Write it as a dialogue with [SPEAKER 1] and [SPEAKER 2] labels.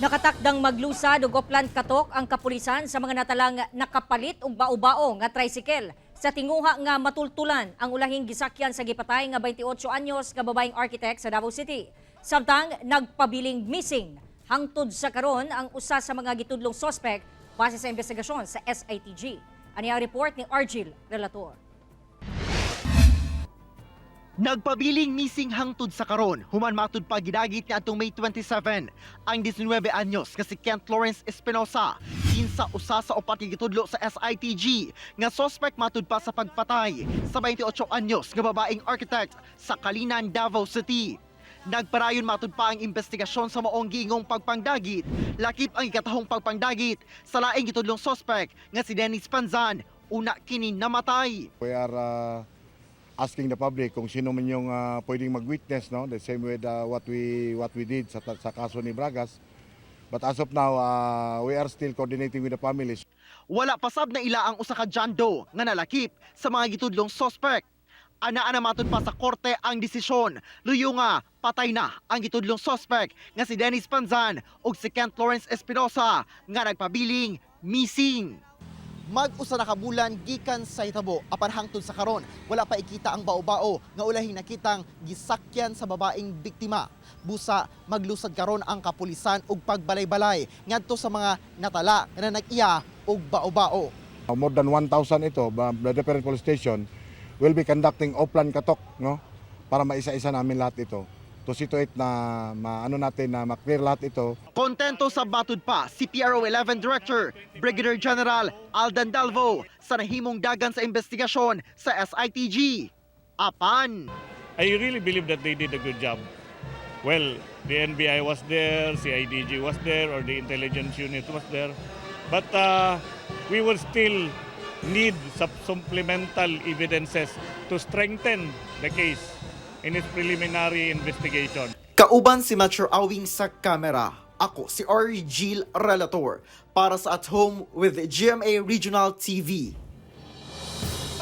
[SPEAKER 1] Nakatakdang maglusad og Oplan Katok ang kapulisan sa mga natalang nakapalit og bao-bao nga tricycle sa tinguha nga matultulan ang ulahing gisakyan sa gipatay nga 28 anyos nga babaeng architect sa Davao City. Samtang nagpabiling missing hangtod sa karon ang usa sa mga gitudlong suspect base sa investigasyon sa SITG. Ani ang report ni Argil Relator.
[SPEAKER 2] Nagpabiling missing hangtod sa karon, human matud pa gidagit ni atong May 27 ang 19 anyos nga si Kent Lawrence Espinosa, kinsa usa sa upat nga gitudlo sa SITG nga suspect matud pa sa pagpatay sa 28 anyos nga babaeng architect sa Kalinan, Davao City. Nagparayon matud pa ang investigasyon sa maong giingong pagpangdagit, lakip ang ikatahong pagpangdagit sa laing gitudlong suspect nga si Dennis Panzan, una kini namatay.
[SPEAKER 3] We are asking the public kung sino man yung pwedeng mag-witness, no? The same with what we did sa kaso ni Bragas. But as of now, we are still coordinating with the families.
[SPEAKER 2] Wala pasab na ila ang usa ka John Doe nga nalakip sa mga gitudlong suspect. Ana-ana matud pa sa korte ang desisyon. Luyo nga patay na ang gitudlong suspect nga si Dennis Panzan ug si Kent Lawrence Espinosa nga nagpabiling missing. Mag-usa na kabulan gikan sa hitabo apan hangtod sa karon wala pa ikita ang bao-bao nga ulahing nakitang gisakyan sa babaeng biktima. Busa maglusad karon ang kapulisan og pagbalay-balay ngadto sa mga natala nga nag-iya og bao-bao.
[SPEAKER 3] More than 1,000 ito, the different police station will be conducting Oplan Katok, no? Para maisa-isa namin lahat ito. To situate na ma-clear lahat ito.
[SPEAKER 2] Kontento sa batud pa si PRO 11 Director Brigadier General Aldan Dalvo sa nahimong dagan sa investigasyon sa SITG. Apan,
[SPEAKER 4] I really believe that they did a good job. Well, the NBI was there, CIDG was there, or the intelligence unit was there. But we will still need supplemental evidences to strengthen the case in its preliminary investigation.
[SPEAKER 2] kauban si Metro Awing sa kamera. Ako si Argil Relator para sa At Home with GMA Regional TV.